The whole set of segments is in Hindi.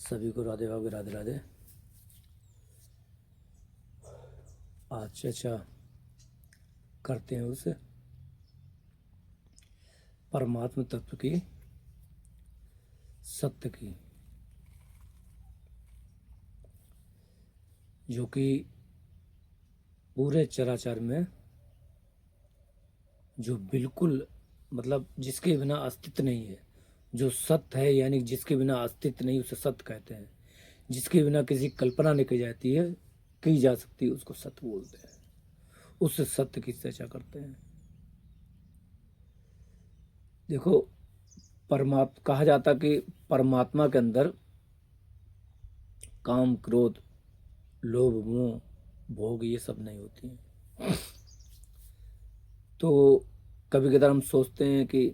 सभी को राधे भाभी राधे राधे। आज चर्चा करते हैं उस परमात्मा तत्व की, सत्य की, जो कि पूरे चराचर में जो बिल्कुल मतलब जिसके बिना अस्तित्व नहीं है, जो सत्य है, यानी जिसके बिना अस्तित्व नहीं उसे सत्य कहते हैं। जिसके बिना किसी कल्पना नहीं की जा सकती उसको सत्य बोलते हैं। उस सत्य की चर्चा करते हैं। देखो, कहा जाता कि परमात्मा के अंदर काम, क्रोध, लोभ, मोह, भोग ये सब नहीं होती हैं। तो कभी कदार हम सोचते हैं कि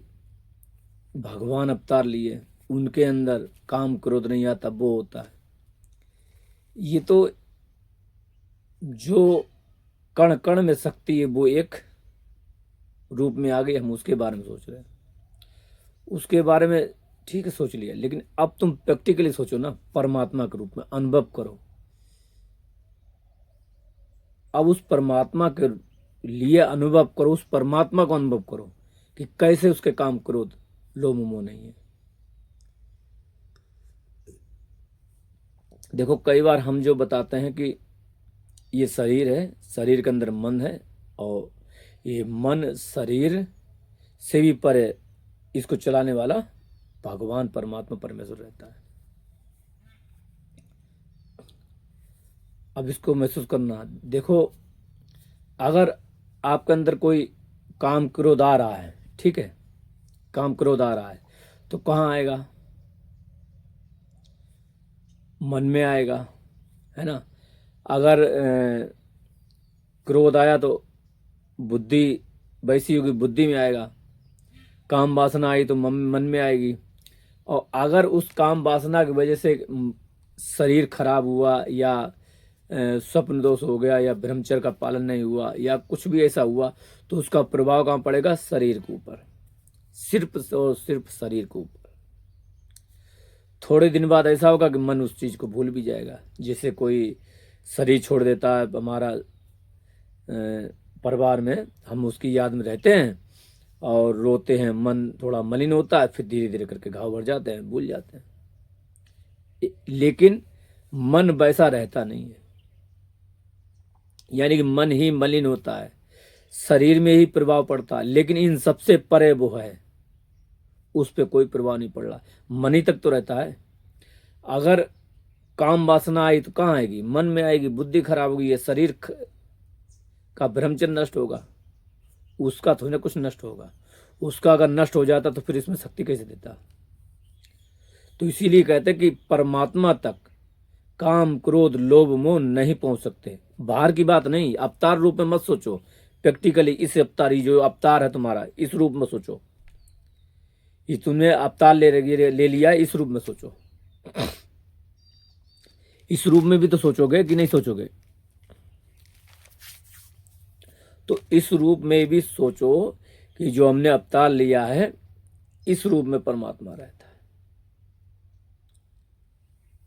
भगवान अवतार लिए, उनके अंदर काम क्रोध नहीं आता, वो होता है। ये तो जो कण कण में शक्ति है वो एक रूप में आ गई, हम उसके बारे में सोच रहे हैं। उसके बारे में ठीक है सोच लिया, लेकिन अब तुम प्रैक्टिकली सोचो ना, परमात्मा के रूप में अनुभव करो। अब उस परमात्मा के लिए अनुभव करो, उस परमात्मा को अनुभव करो कि कैसे उसके काम क्रोध लोभ मोह नहीं है। देखो, कई बार हम जो बताते हैं कि ये शरीर है, शरीर के अंदर मन है, और ये मन शरीर से भी परे इसको चलाने वाला भगवान परमात्मा परमेश्वर रहता है। अब इसको महसूस करना। देखो, अगर आपके अंदर कोई काम क्रोध आ रहा है, ठीक है, काम क्रोध आ रहा है, तो कहाँ आएगा? मन में आएगा, है ना। अगर क्रोध आया तो बुद्धि वैसी होगी, बुद्धि में आएगा। काम वासना आई तो मन में आएगी। और अगर उस काम वासना की वजह से शरीर खराब हुआ, या स्वप्न दोष हो गया, या ब्रह्मचर्य का पालन नहीं हुआ, या कुछ भी ऐसा हुआ, तो उसका प्रभाव कहाँ पड़ेगा? शरीर के ऊपर, सिर्फ और सिर्फ शरीर के ऊपर। थोड़े दिन बाद ऐसा होगा कि मन उस चीज को भूल भी जाएगा। जैसे कोई शरीर छोड़ देता है, हमारा परिवार में हम उसकी याद में रहते हैं और रोते हैं, मन थोड़ा मलिन होता है, फिर धीरे धीरे करके घाव भर जाते हैं, भूल जाते हैं। लेकिन मन वैसा रहता नहीं है, यानी कि मन ही मलिन होता है, शरीर में ही प्रभाव पड़ता है, लेकिन इन सबसे परे वो है, उस पर कोई प्रभाव नहीं पड़ रहा, मन ही तक तो रहता है। अगर काम वासना आई तो कहाँ आएगी? मन में आएगी, बुद्धि खराब होगी, ये शरीर का ब्रह्मचर्य नष्ट होगा, उसका थोड़ा ना कुछ नष्ट होगा। उसका अगर नष्ट हो जाता तो फिर इसमें शक्ति कैसे देता? तो इसीलिए कहते हैं कि परमात्मा तक काम क्रोध लोभ मोह नहीं पहुंच सकते। बाहर की बात नहीं, अवतार रूप में मत सोचो, प्रैक्टिकली इस अवतारी जो अवतार है तुम्हारा, इस रूप में सोचो। ये तुमने अवतार ले लिया, इस रूप में सोचो। इस रूप में भी तो सोचोगे कि नहीं सोचोगे? तो इस रूप में भी सोचो कि जो हमने अवतार लिया है, इस रूप में परमात्मा रहता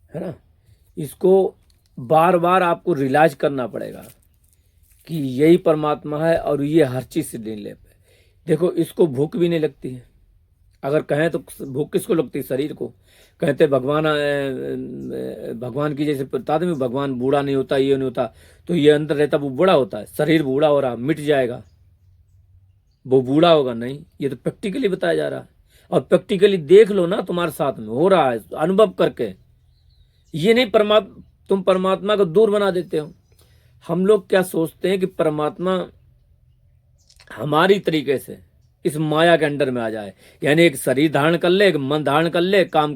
है ना। इसको बार बार आपको रियलाइज करना पड़ेगा कि यही परमात्मा है और ये हर चीज से ले ले। देखो, इसको भूख भी नहीं लगती है। अगर कहें तो भूख किसको लगती है? शरीर को। कहते भगवान की जैसे बताते हैं, भगवान बूढ़ा नहीं होता, ये नहीं होता, तो ये अंदर रहता वो बूढ़ा होता है। शरीर बूढ़ा हो रहा, मिट जाएगा, वो बूढ़ा होगा नहीं। ये तो प्रैक्टिकली बताया जा रहा है, और प्रैक्टिकली देख लो ना, तुम्हारे साथ में हो रहा है अनुभव करके। ये नहीं तुम परमात्मा को दूर बना देते हो। हम लोग क्या सोचते हैं कि परमात्मा हमारी तरीके से इस माया के अंडर में आ जाए, यानी एक शरीर धारण कर ले, एक मन धारण कर ले, काम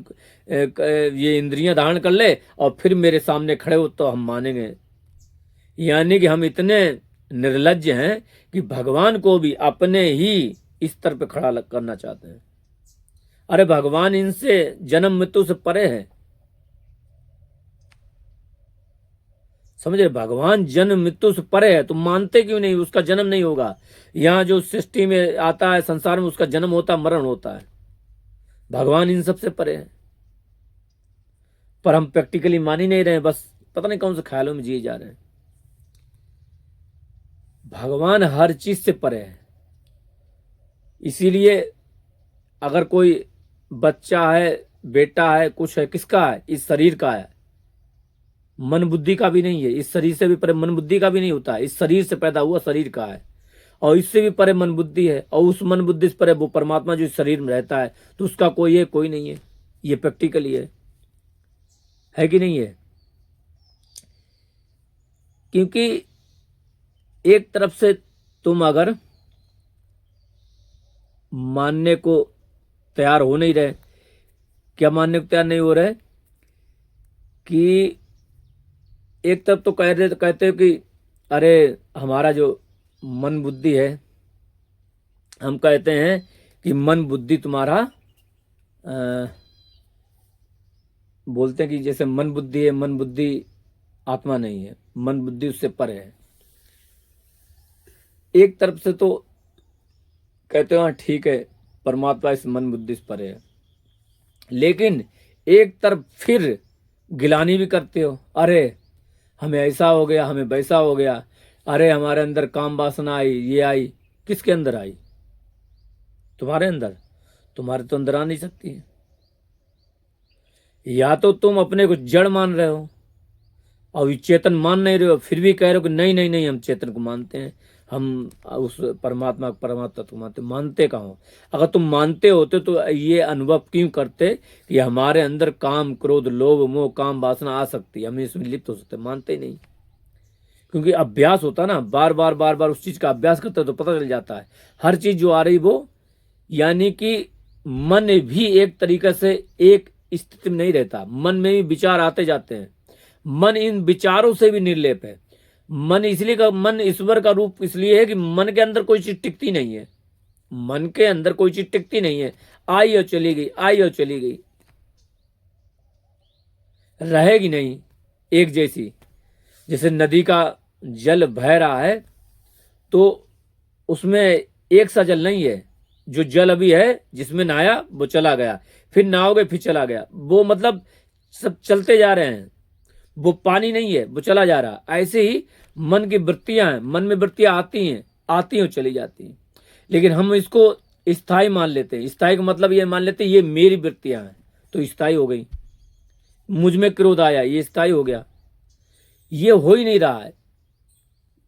ये इंद्रियां धारण कर ले, और फिर मेरे सामने खड़े हो तो हम मानेंगे। यानी कि हम इतने निर्लज्ज हैं कि भगवान को भी अपने ही स्तर पे खड़ा करना चाहते हैं। अरे भगवान इनसे जन्म मृत्यु से परे है, समझ रहे? भगवान जन्म मृत्यु से परे है, तुम मानते क्यों नहीं? उसका जन्म नहीं होगा। यहाँ जो सृष्टि में आता है, संसार में, उसका जन्म होता, मरण होता है। भगवान इन सबसे परे है। पर हम प्रैक्टिकली मान ही नहीं रहे हैं, बस पता नहीं कौन से ख्यालों में जिए जा रहे हैं। भगवान हर चीज से परे है। इसीलिए अगर कोई बच्चा है, बेटा है, कुछ है, किसका है? इस शरीर का है, मन बुद्धि का भी नहीं है। इस शरीर से भी परे मन बुद्धि का भी नहीं होता है। इस शरीर से पैदा हुआ शरीर का है, और इससे भी परे मन बुद्धि है, और उस मन बुद्धि से परे वो परमात्मा जो इस शरीर में रहता है, तो उसका कोई है? कोई नहीं है। ये प्रैक्टिकली है कि नहीं है? क्योंकि एक तरफ से तुम अगर मानने को तैयार हो नहीं रहे, क्या मानने को तैयार नहीं हो रहे? कि एक तरफ तो कहते हो कि अरे हमारा जो मन बुद्धि है, हम कहते हैं कि मन बुद्धि तुम्हारा बोलते हैं कि जैसे मन बुद्धि है, मन बुद्धि आत्मा नहीं है, मन बुद्धि उससे परे है। एक तरफ से तो कहते हो हाँ ठीक है, परमात्मा इस मन बुद्धि से परे है, लेकिन एक तरफ फिर गिलानी भी करते हो, अरे हमें ऐसा हो गया, हमें वैसा हो गया, अरे हमारे अंदर काम वासना आई, ये आई। किसके अंदर आई? तुम्हारे अंदर। तुम्हारे तो अंदर आ नहीं सकती है। या तो तुम अपने को जड़ मान रहे हो और ये चेतन मान नहीं रहे हो, फिर भी कह रहे हो कि नहीं नहीं नहीं, हम चेतन को मानते हैं, हम उस परमात्मा तत्व को मानते कहाँ हो? अगर तुम मानते होते तो ये अनुभव क्यों करते कि हमारे अंदर काम, क्रोध, लोभ, मोह, काम, वासना आ सकती है, हम इसमें लिप्त हो सकते? मानते ही नहीं। क्योंकि अभ्यास होता ना, बार बार बार बार उस चीज का अभ्यास करते तो पता चल जाता है हर चीज जो आ रही वो, यानी कि मन भी एक तरीके से एक स्थिति में नहीं रहता, मन में भी विचार आते जाते हैं। मन इन विचारों से भी निर्लेप है। मन इसलिए का मन ईश्वर का रूप इसलिए है कि मन के अंदर कोई चीज टिकती नहीं है। मन के अंदर कोई चीज टिकती नहीं है, आई और चली गई, आई और चली गई, रहेगी नहीं एक जैसी। जैसे नदी का जल बह रहा है तो उसमें एक सा जल नहीं है। जो जल अभी है जिसमें नहाया वो चला गया, फिर नहाओगे फिर चला गया, वो मतलब सब चलते जा रहे हैं। वो पानी नहीं है, वो चला जा रहा। ऐसे ही मन की वृत्तियां हैं, मन में वृत्तियां आती हैं, आती हैं और चली जाती हैं। लेकिन हम इसको स्थायी मान लेते हैं। स्थायी का मतलब ये मान लेते हैं ये मेरी वृत्तियां हैं तो स्थायी हो गई। मुझ में क्रोध आया, ये स्थायी हो गया। ये हो ही नहीं रहा है।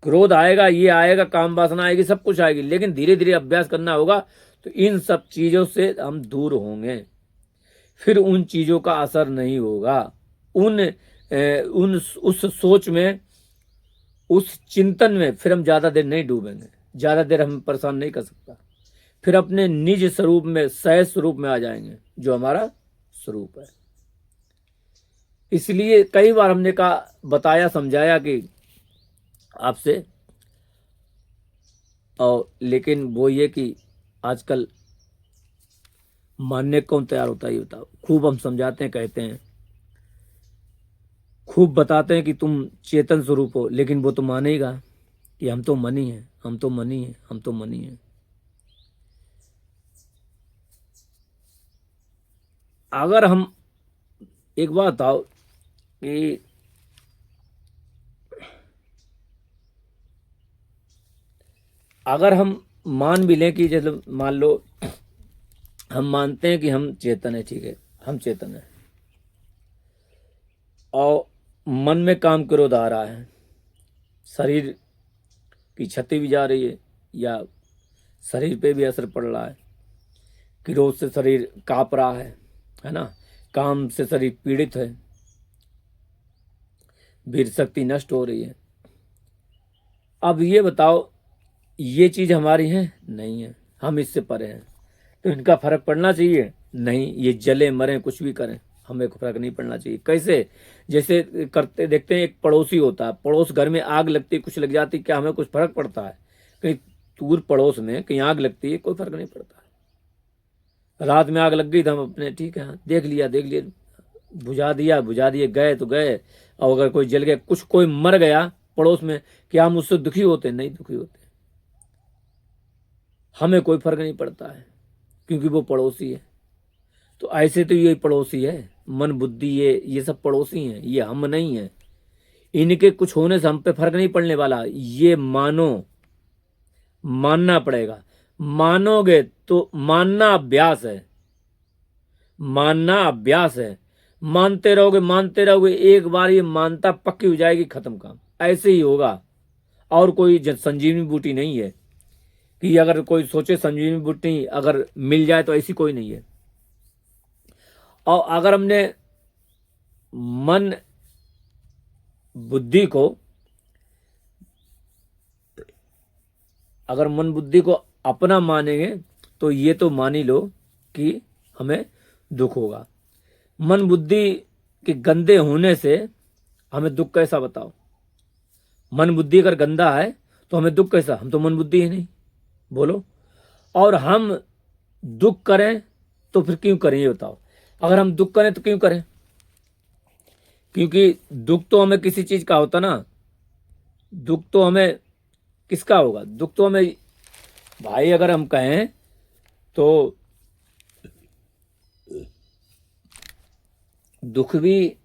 क्रोध आएगा, ये आएगा, काम वासना आएगी, सब कुछ आएगी, लेकिन धीरे धीरे अभ्यास करना होगा तो इन सब चीजों से हम दूर होंगे। फिर उन चीजों का असर नहीं होगा। उस सोच में, उस चिंतन में फिर हम ज्यादा देर नहीं डूबेंगे। ज्यादा देर हम परेशान नहीं कर सकता। फिर अपने निज स्वरूप में, सहज स्वरूप में आ जाएंगे जो हमारा स्वरूप है। इसलिए कई बार हमने कहा, बताया, समझाया कि आपसे, और लेकिन वो ये कि आजकल मानने कौन तैयार होता है ये बताओ। खूब हम समझाते हैं, कहते हैं, खूब बताते हैं कि तुम चेतन स्वरूप हो, लेकिन वो तो मानेगा कि हम तो मन ही हैं, हम तो मन ही हैं, हम तो मन ही हैं। अगर हम एक बात बताओ कि अगर हम मान भी लें कि जैसे मान लो हम मानते हैं कि हम चेतन है, ठीक है, हम चेतन है, और मन में काम क्रोध आ रहा है, शरीर की क्षति भी जा रही है या शरीर पे भी असर पड़ रहा है, क्रोध से शरीर कांप रहा है ना, काम से शरीर पीड़ित है, वीर शक्ति नष्ट हो रही है। अब ये बताओ, ये चीज हमारी है? नहीं है, हम इससे परे हैं। तो इनका फर्क पड़ना चाहिए? नहीं। ये जले मरे कुछ भी करें, हमें फर्क नहीं पड़ना चाहिए। कैसे? जैसे करते देखते हैं, एक पड़ोसी होता है, पड़ोस घर में आग लगती, कुछ लग जाती, क्या हमें कुछ फर्क पड़ता है? कहीं दूर पड़ोस में कहीं आग लगती है, कोई फर्क नहीं पड़ता है। रात में आग लग गई तो हम अपने ठीक है, हाँ, देख लिया, बुझा दिए, गए तो गए। और अगर कोई जल गया, कुछ कोई मर गया पड़ोस में, क्या हम उससे दुखी होते? नहीं दुखी होते। हमें कोई फर्क नहीं पड़ता है, क्योंकि वो पड़ोसी है। तो ऐसे तो ये पड़ोसी है, मन बुद्धि ये सब पड़ोसी हैं, ये हम नहीं हैं। इनके कुछ होने से हम पे फर्क नहीं पड़ने वाला। ये मानना पड़ेगा। मानोगे तो मानना अभ्यास है, मानना अभ्यास है। मानते रहोगे, एक बार ये मानता पक्की हो जाएगी, खत्म काम। ऐसे ही होगा। और कोई संजीवनी बूटी नहीं है कि अगर कोई सोचे संजीवनी बूटी अगर मिल जाए, तो ऐसी कोई नहीं है। और अगर हमने मन बुद्धि को अपना मानेंगे, तो ये तो मान ही लो कि हमें दुख होगा। मन बुद्धि के गंदे होने से हमें दुख कैसा, बताओ? मन बुद्धि अगर गंदा है तो हमें दुख कैसा? हम तो मन बुद्धि है नहीं, बोलो। और हम दुख करें तो फिर क्यों करें, ये बताओ? अगर हम दुख करें तो क्यों करें? क्योंकि दुख तो हमें किसी चीज का होता ना। दुख तो हमें किसका होगा? दुख तो हमें, भाई अगर हम कहें तो दुख भी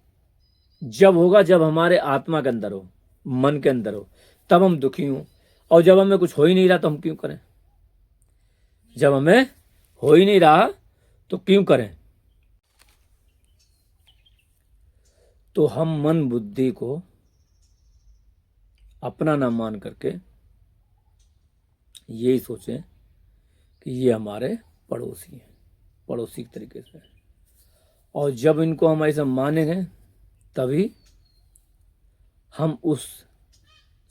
जब होगा जब हमारे आत्मा के अंदर हो, मन के अंदर हो, तब हम दुखी हों। और जब हमें कुछ हो ही नहीं रहा तो हम क्यों करें? जब हमें हो ही नहीं रहा तो क्यों करें? तो हम मन बुद्धि को अपना ना मान करके यही सोचें कि ये हमारे पड़ोसी हैं, पड़ोसी के तरीके से। और जब इनको हम ऐसा मानेंगे तभी हम उस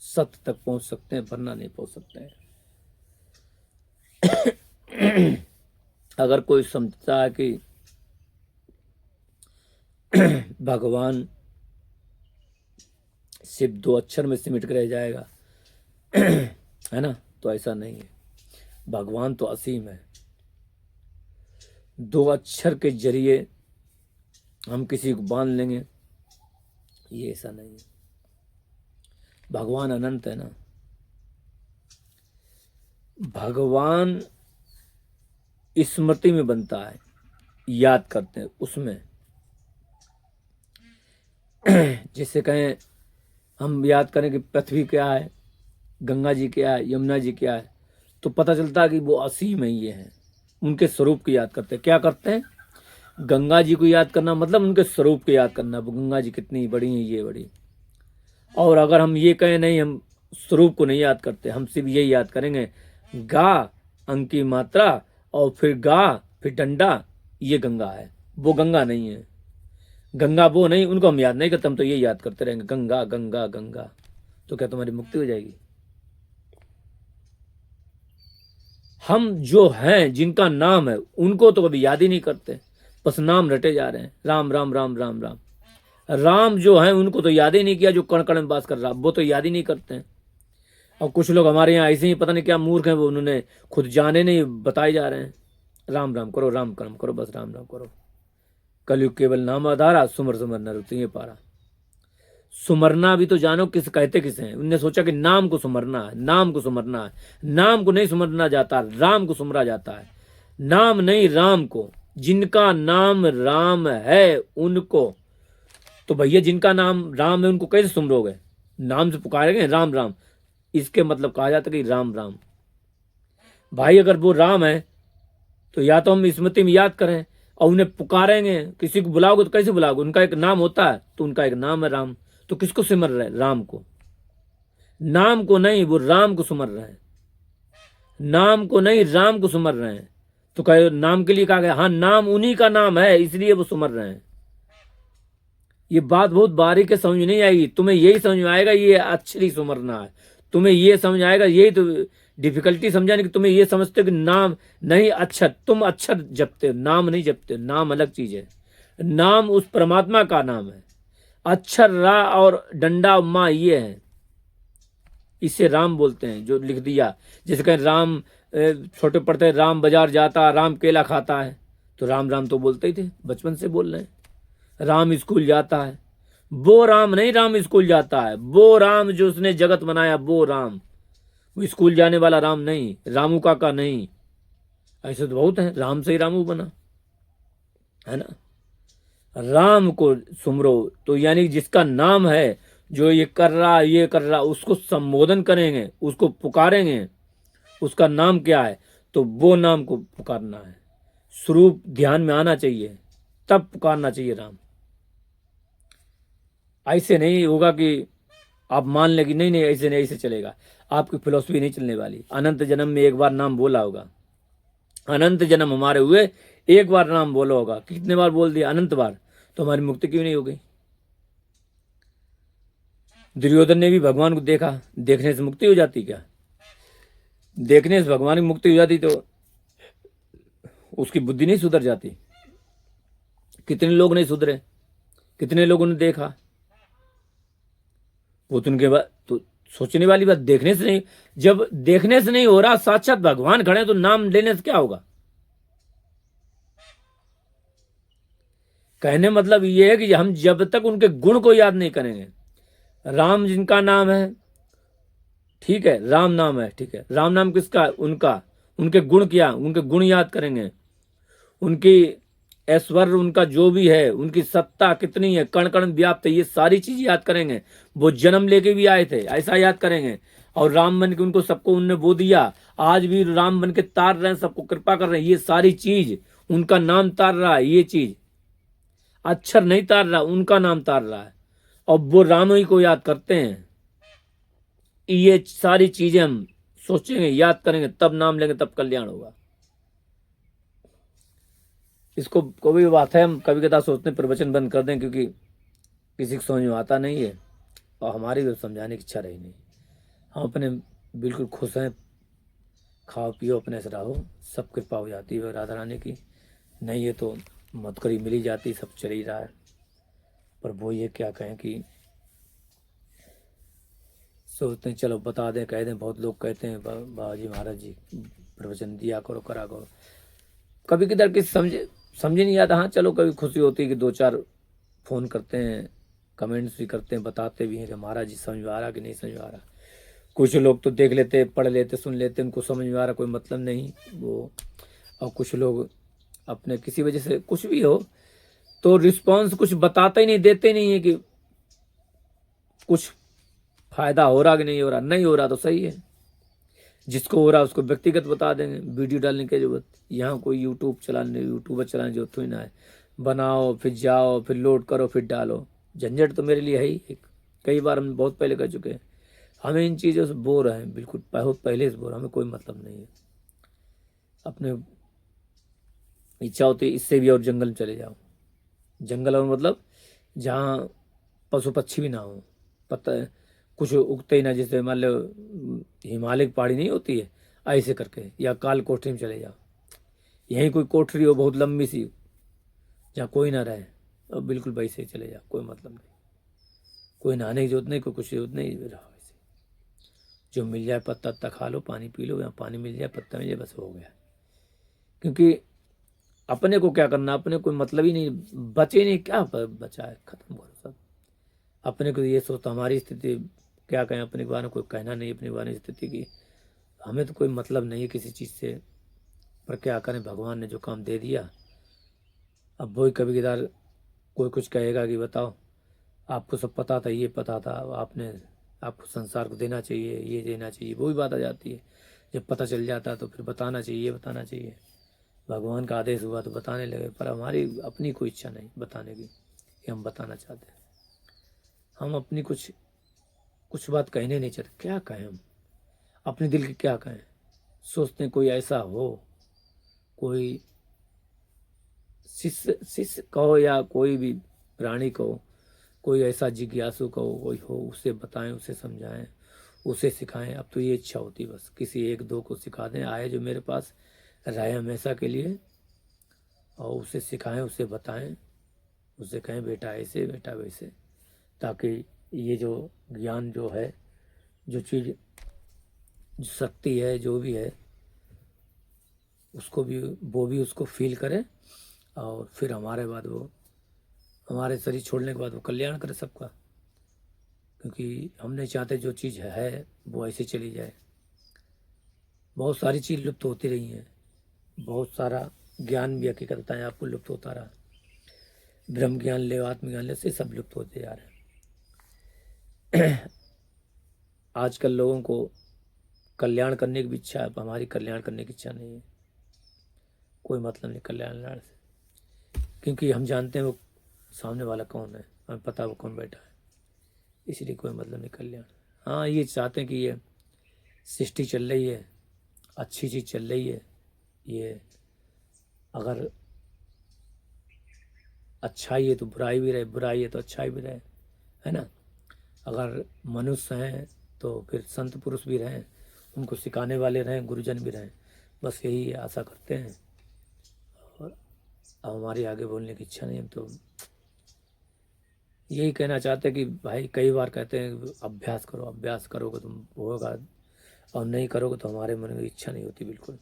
सत्य तक पहुंच सकते हैं, वरना नहीं पहुंच सकते हैं। अगर कोई समझता है कि भगवान सिर्फ 2 अक्षर में सिमट कर रह जाएगा, है ना, तो ऐसा नहीं है। भगवान तो असीम है। 2 अक्षर के जरिए हम किसी को बांध लेंगे, ये ऐसा नहीं है। भगवान अनंत है ना। भगवान स्मृति में बनता है, याद करते हैं उसमें। जिससे कहें हम याद करें कि पृथ्वी क्या है, गंगा जी क्या है, यमुना जी क्या है, तो पता चलता है कि वो असीम है, ये हैं। उनके स्वरूप को याद करते हैं। क्या करते हैं? गंगा जी को याद करना मतलब उनके स्वरूप को याद करना। वो गंगा जी कितनी बड़ी है, ये बड़ी। और अगर हम ये कहें नहीं, हम स्वरूप को नहीं याद करते, हम सिर्फ यही याद करेंगे, गा अंक की मात्रा और फिर गा फिर डंडा, ये गंगा है। वो गंगा नहीं है। गंगा वो नहीं, उनको हम याद नहीं करते, हम तो ये याद करते रहेंगे, गंगा गंगा गंगा। तो क्या तुम्हारी मुक्ति हो जाएगी? हम जो हैं, जिनका नाम है, उनको तो कभी याद ही नहीं करते, बस नाम रटे जा रहे हैं, राम राम राम राम राम। राम जो है उनको तो याद ही नहीं किया, जो कण कण में बास कर रहा, वो तो याद ही नहीं करते हैं। और कुछ लोग हमारे यहाँ ऐसे ही पता नहीं क्या मूर्ख हैं, वो उन्होंने खुद जाने नहीं, बताए जा रहे हैं, राम राम करो, राम कर्म करो, बस राम राम करो। कलयुग केवल नाम आधारा, सुमर सुमर नर तुझे पारा। सुमरना भी तो जानो किस कहते किसे हैं। उनने सोचा कि नाम को सुमरना है, नाम को सुमरना है। नाम को नहीं सुमरना जाता, राम को सुमरा जाता है। नाम नहीं, राम को। जिनका नाम राम है उनको, तो भैया जिनका नाम राम है उनको कैसे सुमरोगे? नाम से पुकारेंगे राम राम, इसके मतलब कहा जाता है कि राम राम। भाई अगर वो राम है तो या तो हम स्मृति में याद करें, और उन्हें पुकारेंगे। किसी को बुलाओगे तो कैसे बुलाओगे? उनका एक नाम होता है, तो उनका एक नाम है राम। तो किसको सिमर रहे? राम को। नाम को नहीं, वो राम को सुमर रहे हैं। नाम को नहीं, राम को सुमर रहे हैं। तो कहे नाम के लिए कहा गया, हाँ नाम उन्हीं का नाम है, इसलिए वो सुमर रहे हैं। ये बात बहुत बारीक है, समझ नहीं आएगी तुम्हें। यही समझ में आएगा ये अक्षरी सुमरना है। तुम्हें ये समझ आएगा, यही तो डिफिकल्टी समझाने की। तुम्हें ये समझते हो कि नाम नहीं, अक्षर। तुम अक्षर जपते हो, नाम नहीं जपते। नाम अलग चीज है। नाम उस परमात्मा का नाम है। अक्षर रा और डंडा माँ ये है, इसे राम बोलते हैं। जो लिख दिया, जैसे कहें राम, छोटे पढ़ते राम बाजार जाता, राम केला खाता है, तो राम राम तो बोलते ही थे, बचपन से बोल रहे हैं। राम स्कूल जाता है, वो राम नहीं, राम स्कूल जाता है। वो राम जो उसने जगत बनाया, वो राम। वो स्कूल जाने वाला राम नहीं, रामू काका नहीं। ऐसे तो बहुत है, राम से ही रामू बना, है ना। राम को सुमरो, तो यानी जिसका नाम है, जो ये कर रहा ये कर रहा, उसको संबोधन करेंगे, उसको पुकारेंगे, उसका नाम क्या है, तो वो नाम को पुकारना है। स्वरूप ध्यान में आना चाहिए, तब पुकारना चाहिए राम। ऐसे नहीं होगा कि आप मान लें कि नहीं नहीं ऐसे नहीं, ऐसे चलेगा, आपकी फिलॉसफी नहीं चलने वाली। अनंत जन्म में एक बार नाम बोला होगा, अनंत जन्म हमारे हुए, एक बार नाम बोला होगा, कितने बार बोल दिया, अनंत बार, तो हमारी मुक्ति क्यों नहीं हो गई। दुर्योधन ने भी भगवान को देखा, देखने से मुक्ति हो जाती क्या? देखने से भगवान की मुक्ति हो जाती तो उसकी बुद्धि नहीं सुधर जाती? कितने लोग नहीं सुधरे, कितने लोगों ने देखा, वो तो उनके बाद तो सोचने वाली बात, देखने से नहीं, जब देखने से नहीं हो रहा, साक्षात भगवान खड़े तो नाम लेने से क्या होगा? कहने मतलब ये है कि हम जब तक उनके गुण को याद नहीं करेंगे, राम जिनका नाम है, ठीक है, राम नाम है, ठीक है, राम नाम किसका? उनका। उनके गुण क्या? उनके गुण याद करेंगे, उनकी ऐश्वर्य, उनका जो भी है, उनकी सत्ता कितनी है, कण कण व्याप्त है, ये सारी चीज याद करेंगे। वो जन्म लेके भी आए थे, ऐसा याद करेंगे, और राम बन के उनको सबको उनने वो दिया, आज भी राम बन के तार रहे हैं, सबको कृपा कर रहे हैं, ये सारी चीज उनका नाम तार रहा है। ये चीज अक्षर नहीं तार रहा, उनका नाम तार रहा है, और वो राम ही को याद करते हैं। ये सारी चीजें हम सोचेंगे, याद करेंगे, तब नाम लेंगे, तब कल्याण होगा। इसको कोई भी बात है, हम कभी कदा सोचते हैं प्रवचन बंद कर दें, क्योंकि किसी को समझ में आता नहीं है, और हमारी भी समझाने की इच्छा रही नहीं। हम अपने बिल्कुल खुश हैं, खाओ पियो अपने से रहो, सब कृपा हो जाती है राधा रानी की। नहीं है तो मदकरी मिल ही जाती, सब चल ही रहा है। पर वो ये क्या कहें कि सोचते हैं चलो बता दें, कह दें। बहुत लोग कहते हैं बाबा जी महाराज जी प्रवचन दिया करो, करा करो, कभी किधर किसी समझ नहीं आता। हाँ चलो, कभी खुशी होती है कि दो चार फ़ोन करते हैं, कमेंट्स भी करते हैं, बताते भी हैं कि महाराज जी समझ में आ रहा कि नहीं समझ में आ रहा। कुछ लोग तो देख लेते, पढ़ लेते, सुन लेते, उनको समझ में आ रहा, कोई मतलब नहीं वो। और कुछ लोग अपने किसी वजह से कुछ भी हो तो रिस्पॉन्स कुछ बताते ही नहीं, देते ही नहीं है कि कुछ फायदा हो रहा कि नहीं हो रहा। नहीं हो रहा तो सही है, जिसको हो रहा है उसको व्यक्तिगत बता देंगे, वीडियो डालने की जरूरत। यहाँ कोई यूट्यूबर चलाने जो थोड़ी ना है, बनाओ फिर जाओ फिर लोड करो फिर डालो, झंझट तो मेरे लिए है ही एक। कई बार हम बहुत पहले कर चुके हैं, हमें इन चीज़ों से बोर हैं, बिल्कुल बहुत पहले से बोर, हमें कोई मतलब नहीं है। अपने इच्छा होती है इससे भी और जंगल में चले जाओ, जंगल और मतलब जहाँ पशु पक्षी भी ना हो, पता कुछ उगते ही ना, जैसे मान लो हिमालय की पहाड़ी नहीं होती है, ऐसे करके, या काल कोठरी में चले जाओ, यहीं कोई कोठरी हो बहुत लंबी सी, जहाँ कोई ना रहे, और बिल्कुल वैसे ही चले जाओ, कोई मतलब नहीं, कोई नहाने की जरूरत नहीं, कोई कुछ जरूरत नहीं, रहो वैसे। जो मिल जाए पत्ता वत्ता खा लो, पानी पी लो, यहाँ पानी मिल जाए, पत्ता मिल जाए, बस हो गया। क्योंकि अपने को क्या करना, अपने कोई मतलब ही नहीं, बचे नहीं, क्या बचा है, खत्म करो सब। अपने को ये सोचता, हमारी स्थिति क्या कहें, अपने के बारे में कोई कहना नहीं, अपने बारे में स्थिति की हमें तो कोई मतलब नहीं है किसी चीज़ से। पर क्या करें, भगवान ने जो काम दे दिया, अब वही कभी कदार कोई कुछ कहेगा कि बताओ आपको सब पता था, ये पता था, आपने आपको संसार को देना चाहिए, ये देना चाहिए, वही बात आ जाती है। जब पता चल जाता तो फिर बताना चाहिए, बताना चाहिए, भगवान का आदेश हुआ तो बताने लगे। पर हमारी अपनी कोई इच्छा नहीं बताने की कि हम बताना चाहते हैं, हम अपनी कुछ कुछ बात कहने नहीं चाहते। क्या कहें हम, अपने दिल की क्या कहें। सोचते हैं कोई ऐसा हो, कोई शिष्य शिष्य कहो या कोई भी प्राणी कहो, कोई ऐसा जिज्ञासु कहो कोई हो, उसे बताएं, उसे समझाएं, उसे सिखाएं। अब तो ये इच्छा होती बस किसी एक दो को सिखा दें, आए जो मेरे पास रहे हमेशा के लिए, और उसे सिखाएं, उसे बताएं, उसे कहें बेटा ऐसे बेटा वैसे, ताकि ये जो ज्ञान जो है, जो चीज़, जो शक्ति है, जो भी है, उसको भी वो भी उसको फील करे, और फिर हमारे बाद वो, हमारे शरीर छोड़ने के बाद वो कल्याण करे सबका। क्योंकि हम नहीं चाहते जो चीज़ है वो ऐसे चली जाए। बहुत सारी चीज़ लुप्त होती रही हैं, बहुत सारा ज्ञान भी हकीकत बताएं आपको लुप्त होता रहा। ब्रह्म ज्ञान ले, आत्मज्ञान ले, से सब लुप्त होते जा रहे हैं। आजकल लोगों को कल्याण करने की भी इच्छा है, हमारी कल्याण करने की इच्छा नहीं है। कोई मतलब नहीं कल्याण से, क्योंकि हम जानते हैं वो सामने वाला कौन है, हमें पता है वो कौन बैठा है, इसलिए कोई मतलब नहीं कल्याण। हाँ, ये चाहते हैं कि ये सृष्टि चल रही है, अच्छी चीज़ चल रही है, ये अगर अच्छाई है तो बुराई भी रहे, बुराई है तो अच्छाई भी रहे, है ना। अगर मनुष्य हैं तो फिर संत पुरुष भी रहें, उनको सिखाने वाले रहें, गुरुजन भी रहें, बस यही आशा करते हैं। और अब हमारी आगे बोलने की इच्छा नहीं, हम तो यही कहना चाहते हैं कि भाई कई बार कहते हैं अभ्यास करो, अभ्यास करोगे तुम होगा, और नहीं करोगे तो हमारे मन में इच्छा नहीं होती बिल्कुल।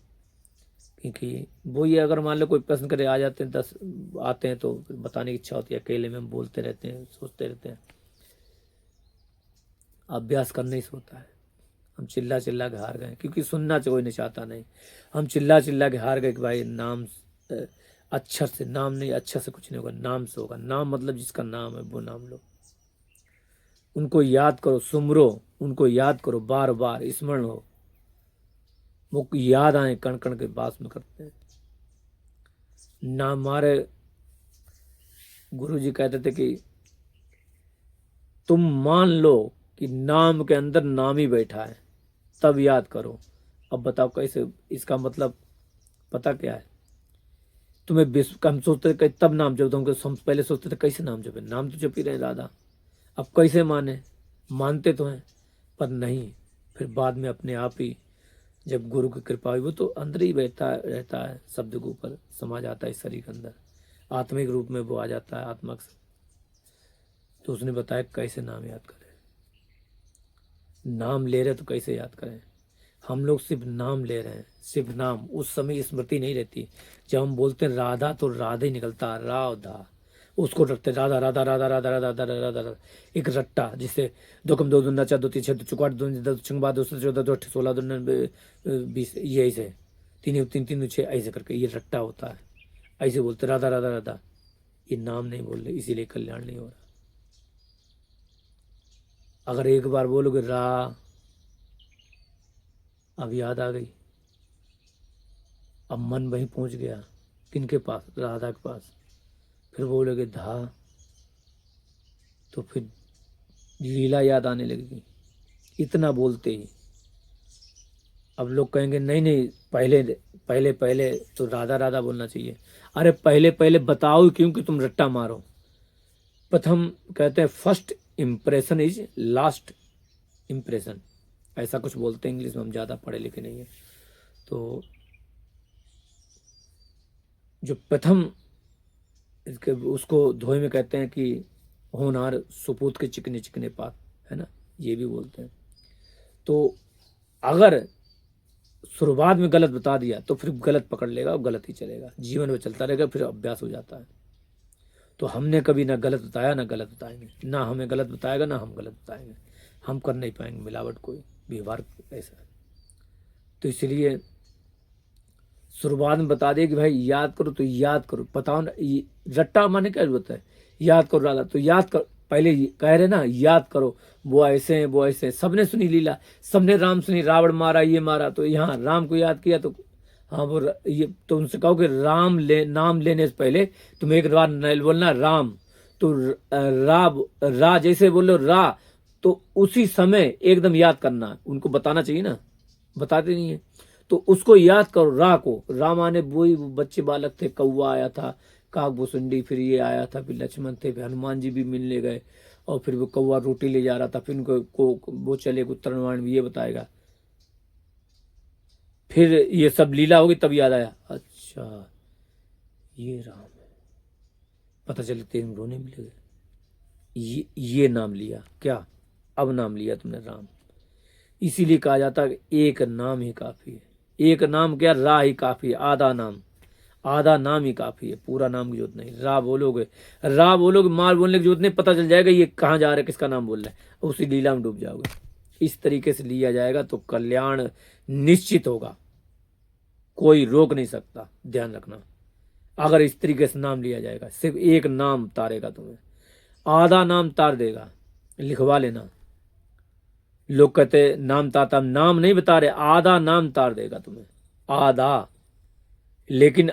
क्योंकि वो ये अगर मान लो कोई प्रश्न करे आ जाते हैं 10 आते हैं तो फिर बताने की इच्छा होती है, अकेले में हम बोलते रहते हैं, सोचते रहते हैं। अभ्यास करने ही से होता है। हम चिल्ला चिल्ला के हार गए, क्योंकि सुनना कोई नहीं चाहता, नहीं, हम चिल्ला चिल्ला के हार गए कि भाई नाम अक्षर से, नाम नहीं, अक्षर से कुछ नहीं होगा, नाम से होगा। नाम मतलब जिसका नाम है वो नाम लो, उनको याद करो, सुमरो, उनको याद करो, बार बार स्मरण हो, वो याद आए, कण कण के पास में करते हैं। नाम हमारे गुरु जी कहते थे कि तुम मान लो कि नाम के अंदर नाम ही बैठा है, तब याद करो। अब बताओ कैसे, इसका मतलब पता क्या है? तुम्हें विश्व, हम सोचते थे तब नाम जप, हम पहले सोचते थे कैसे नाम जपे, नाम तो जप ही रहे राधा, अब कैसे माने, मानते तो हैं पर नहीं। फिर बाद में अपने आप ही जब गुरु की कृपा हुई, वो तो अंदर ही रहता है, शब्द के ऊपर समा जाता है, इस शरीर के अंदर आत्मिक रूप में वो आ जाता है, आत्मक से। तो उसने बताया कैसे नाम याद करें, नाम ले रहे तो कैसे याद करें। हम लोग सिर्फ नाम ले रहे हैं, सिर्फ नाम, उस समय स्मृति नहीं रहती। जब हम बोलते हैं राधा तो राधा ही निकलता है, राधा, उसको रटते राधा राधा राधा राधा राधा राधा राधा राधा, एक रट्टा, जिससे दो कम दो दुना चार दो तीन छः दो चौकाट दो दो चंगबा दो 14 दो 16 दो 20, ये ऐसे तीन तीन तीन 6 ऐसे करके ये रट्टा होता है, ऐसे बोलते राधा राधा राधा। ये नाम नहीं बोल रहे, इसीलिए कल्याण नहीं हो रहा। अगर एक बार बोलोगे रा, अब याद आ गई, अब मन वहीं पहुंच गया, किनके पास, राधा के पास। फिर बोलोगे धा, तो फिर लीला याद आने लगेगी, इतना बोलते ही। अब लोग कहेंगे नहीं नहीं, पहले पहले पहले तो राधा राधा बोलना चाहिए। अरे पहले पहले बताओ क्यों कि तुम रट्टा मारो। प्रथम कहते हैं first impression is last impression, ऐसा कुछ बोलते हैं इंग्लिश में, हम ज़्यादा पढ़े लिखे नहीं है। तो जो प्रथम इसके उसको धोए में कहते हैं कि होनार सुपूत के चिकने चिकने पात, है ना, ये भी बोलते हैं। तो अगर शुरुआत में गलत बता दिया तो फिर गलत पकड़ लेगा और गलत ही चलेगा, जीवन में चलता रहेगा, फिर अभ्यास हो जाता है। तो हमने कभी ना गलत बताया ना गलत बताएंगे, ना हमें गलत बताएगा ना हम गलत बताएंगे, हम कर नहीं पाएंगे मिलावट, कोई व्यवहार ऐसा है। तो इसलिए शुरुआत में बता दिया कि भाई याद करो तो याद करो, बताओ ना, रट्टा माने क्या होता है, याद करो राधा, तो याद करो, पहले कह रहे ना याद करो, वो ऐसे हैं वो ऐसे हैं। सबने सुनी लीला, सबने राम सुनी, रावण मारा ये मारा, तो यहाँ राम को याद किया तो हाँ वो ये तो उनसे कहो कि राम नाम लेने से पहले तुम एक बार बोलना राम, तो रा जैसे बोलो रा, तो उसी समय एकदम याद करना, उनको बताना चाहिए ना, बताते नहीं है। तो उसको याद करो, रा को, राम आने वही बच्चे बालक थे, कौवा आया था, काक भुसुंडी, फिर ये आया था, फिर लक्ष्मण थे, फिर हनुमान जी भी मिलने गए, और फिर वो कौवा रोटी ले जा रहा था, फिर उनको वो चले उत्तरायण भी ये बताएगा, फिर ये सब लीला होगी तब याद आया, अच्छा ये राम है, पता चले तेरे रोने भी लगे, ये नाम लिया क्या, अब नाम लिया तुमने राम। इसीलिए कहा जाता है एक नाम ही काफी है, एक नाम क्या, रा ही काफी है, आधा नाम ही काफी है, पूरा नाम की जरूरत नहीं। रा बोलोगे मार बोलने की जरूरत नहीं, पता चल जाएगा ये कहाँ जा रहा है, किसका नाम बोल रहा है, उसी लीला में डूब जाओगे। इस तरीके से लिया जाएगा तो कल्याण निश्चित होगा, कोई रोक नहीं सकता, ध्यान रखना। अगर इस तरीके से नाम लिया जाएगा। सिर्फ एक नाम तारेगा तुम्हें, आधा नाम तार देगा। लिखवा लेना। लोग कहते नाम तारता, नाम नहीं बता रहे, आधा नाम तार देगा तुम्हें, आधा। लेकिन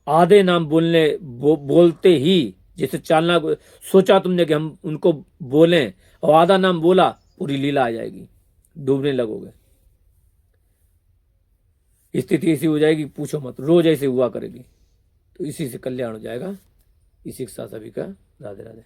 आधे नाम बोलते ही, जैसे चालना सोचा तुमने कि हम उनको बोलें और आधा नाम बोला, पूरी लीला आ जाएगी, डूबने लगोगे। स्थिति ऐसी हो जाएगी पूछो मत, रोज ऐसे हुआ करेगी। तो इसी से कल्याण हो जाएगा। इसी के साथ सभी का राधे राधे।